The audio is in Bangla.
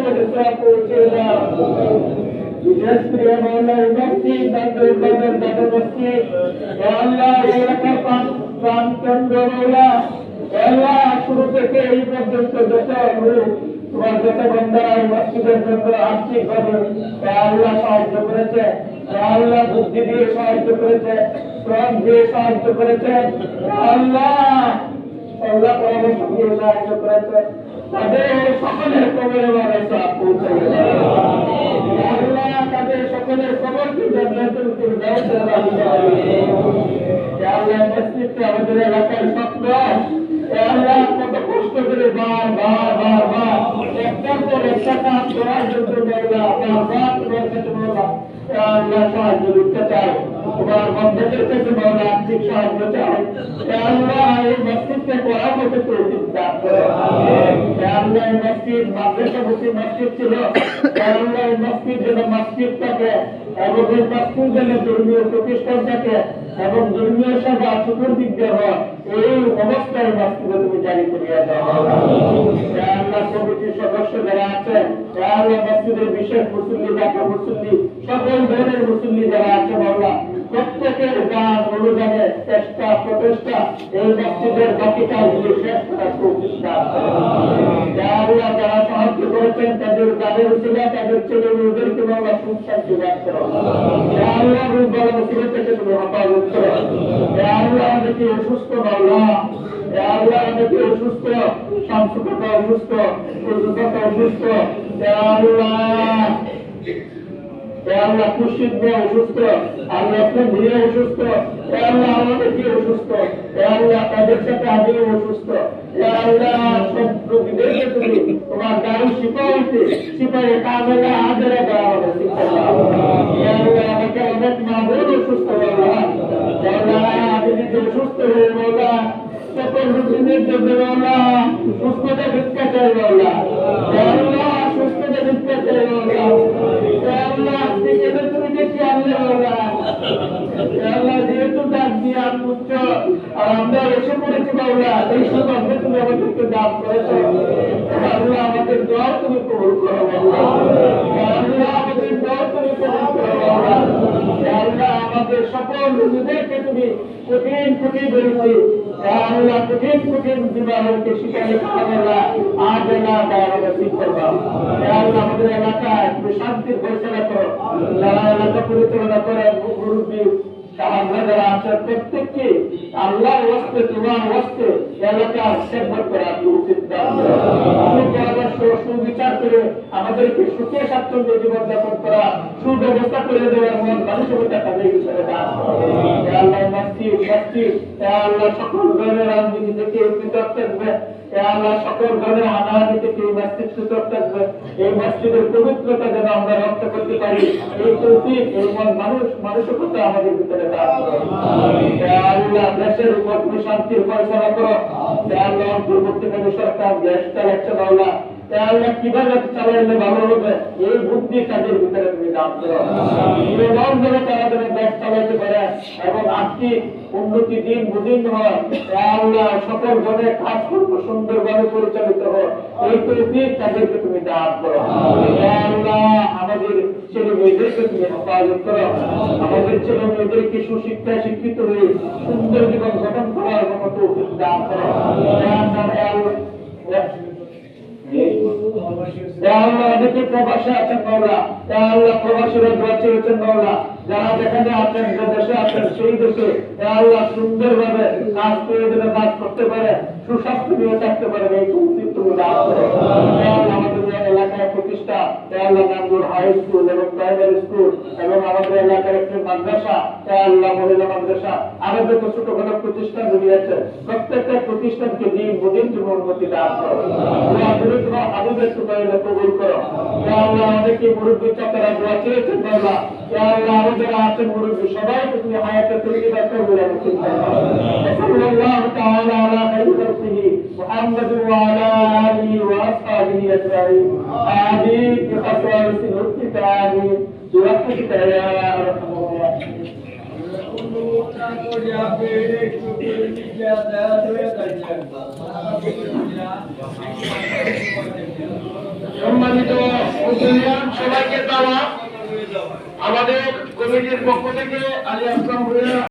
করে সব পৌঁছে দাও। বিশেষ করে মৌলা মসজিদ দাদুর মসজিদ আল্লাহ এলাকার প্রাণকেন্দ্র মৌলা আল্লাহ শুরু থেকে এই পর্যন্ত যত তোমার যত বন্ধুরা এই মসজিদের জন্য আর্থিকভাবে আল্লাহ সাহায্য করেছে, আল্লাহ বুদ্ধি দিয়ে সাহায্য করেছে, শ্রম দিয়ে সাহায্য করেছে, আল্লাহ আল্লাহ পরামর্শ দিয়ে সাহায্য করেছে, তাদের সকলের কবরে বারাসা পৌঁছে গেছে। আল্লাহ তাদের সকলের কবরকে জান্নাতুল ফিরদাউসে দাখিল করে। আল্লাহ মসজিদটা আমাদের এলাকার স্বপ্ন, আল্লাহ কত কষ্ট করে বার একটার পর একটা কাজ করার জন্য বারবার তোমার কাছে বলা আল্লাহ সাহায্য করতে চাই, তোমার বন্ধুদের কাছে বলা আর্থিক সাহায্য চাই। আল্লাহ এই মসজিদকে করার মতো তৌফিক দান করো। আল্লাহ এই মসজিদ মাদ্রাসামুখী মসজিদ ছিল, আল্লাহ এই মসজিদ যেন মসজিদটাকে এবং এই মসজিদ যেন ধর্মীয় প্রতিষ্ঠানটাকে এবং ধর্মীয় সেবা চতুর্দিক দিয়ে হয় এই অবস্থায় মসজিদে তুমি জারি করিয়া দাও। আল্লাহ কমিটির সদস্য যারা আছেন, আল্লাহ মসজিদের বিশেষ মুসল্লি জাতীয় মুসল্লি সকল ধরনের মুসল্লি যারা আছে বাবা প্রত্যেকের গান অনুদানে চেষ্টা প্রচেষ্টা এই মসজিদের বাকি কাজগুলি শেষ করার প্রচেষ্টা আল্লাহ যারা সাহায্য করেছেন তাদের গানের উচিলা তাদের ছেলে মেয়েদেরকে বাবা সুশান্তি লাভ করো। আল্লাহ রূপবালা মুসিবত থেকে তুমি হেফাজত করো। আল্লাহ অনেকে অসুস্থ বাবা, আল্লাহ অনেকে অসুস্থ, শামসুকতা অসুস্থ, সুজুকতা অসুস্থ, আল্লাহ আল্লাহ খুশিদ ভাই অসুস্থ, আল্লাহ ভুলে অসুস্থ, আল্লাহ অনেকে অসুস্থ, আল্লাহ তাদের সাথে আমিও অসুস্থ, আল্লাহ সব রোগীদেরকে তুমি তোমার দারু শিপাইতে শিপাই কামেলা আদরে দেওয়া হবে শিক্ষা আল্লাহ আমাকে অনেক মা বোন অসুস্থ আল্লাহ আমি নিজে অসুস্থ হয়ে বলা সকল রোগীদের জন্য আল্লাহ সুস্থতা ভিক্ষা চাই আল্লাহ আল্লাহ সুস্থতা ভিক্ষা চাই আল্লাহ আল্লাহ তুমি দেখি আল্লাহ যেহেতু ডাক দিয়ে পুত্র আর আমরা এসে পড়েছি বাউলা এই সৌভাগ্য তুমি আমাদেরকে দান করেছ আল্লাহ আমাদের দোয়া তুমি কবুল করো আল্লাহ আমাদের দোয়া তুমি কবুল করো আল্লাহ আমাদের সকল রোগীদেরকে তুমি কঠিন বলেছি আল্লাহ কঠিন জীবনকে শিখালে আল্লাহ আজ না দাঁড়ানো ঠিক করবা আল্লাহ আমাদের এলাকায় তুমি শান্তির ঘোষণা করো। যারা এলাকা পরিচালনা করে মুরব্বী সাহায্য যারা আছে প্রত্যেককে আল্লাহর ওয়াস্তে তোমার ওয়াস্তে এলাকার সেবক করা উচিত সুবিচার করে আমাদেরকে সুখে স্বাচ্ছন্দ্য জীবনযাপন করা সুব্যবস্থা করে দেওয়ার মন মানসিকতা তাদের ভিতরে আল্লাহ মসজিদ আল্লাহ সকল ধরনের রাজনীতি থেকে পৃথক থাকবে আল্লাহ সকল ধরনের হানাহানি থেকে এই মসজিদ পৃথক থাকবে এই মসজিদের পবিত্রতা যেন আমরা রক্ষা করতে পারি এই তৌফিক এই মন মানসিকতা আমাদের ভিতরে আল্লাহ দেশের উপর তুমি শান্তির ফয়সালা করো আল্লাহ অন্তর্বর্তীকালীন সরকার দেশ চালাচ্ছে আল্লাহ আল্লাহ কিভাবে চালাইলে ভালো হবে এই বুদ্ধি তাদের ভিতরে তুমি দান করো তারা যেন দেশ চালাইতে পারে এবং আর্থিক উন্নতি দিন বুদিন হয় আল্লাহ সকল ধরনের কাজকর্ম সুন্দরভাবে পরিচালিত হয় এই তৌফিক তাদেরকে তুমি দান করো আল্লাহ আমাদের ছেলে মেয়েদেরকে তুমি হেফাজত করো আমাদের ছেলে মেয়েদেরকে সুশিক্ষায় শিক্ষিত হয়ে সুন্দর জীবন গঠন করার মতো তৌফিক দান করো অনেকে প্রবাসে আছেন মাওলা আল্লাহ প্রবাসীরা দোয়া চেয়েছেন মাওলা যারা যেখানে আছেন যে দেশে আছেন সেই দেশে আল্লাহ সুন্দরভাবে কাজ করে দিলে কাজ করতে পারে সুস্বাস্থ্য নিয়ে থাকতে পারে এই তৌফিক তুমি দান করো আমাদের এলাকায় প্রতিষ্ঠা আল্লাহ নামগুর হাই স্কুল এবং প্রাইমারি স্কুল এবং আমাদের এলাকার একটি মাদ্রাসা আল্লাহ মহিলা মাদ্রাসা আরো যত ছোটখাটো প্রতিষ্ঠান রয়েছে প্রত্যেকটা প্রতিষ্ঠানকে দিন বুদিন তুমি অনুমতি দান করো তোমার হাবিবের সুপারিশ কবুল করো আল্লাহ অনেকে মুরব্বী চাচারা দোয়া চেয়েছেন আল্লাহ আল্লাহ আরো যারা আছেন মুরব্বী সবাইকে তুমি হায়াতে তৈরি রাখতে বলে সাল্লাল্লাহু তাআলা আলা খাইরিহি মুহাম্মদ ওয়া আলা আলিহি ওয়া আসহাবিহি আজমাইন আমিন বিখাসারিস মুত্তাকিন برحمتك يا ارحم الراحمين সম্মানিত সবাইকে দেওয়া আমাদের কমিটির পক্ষ থেকে আলী আসলাম ভূঁইয়া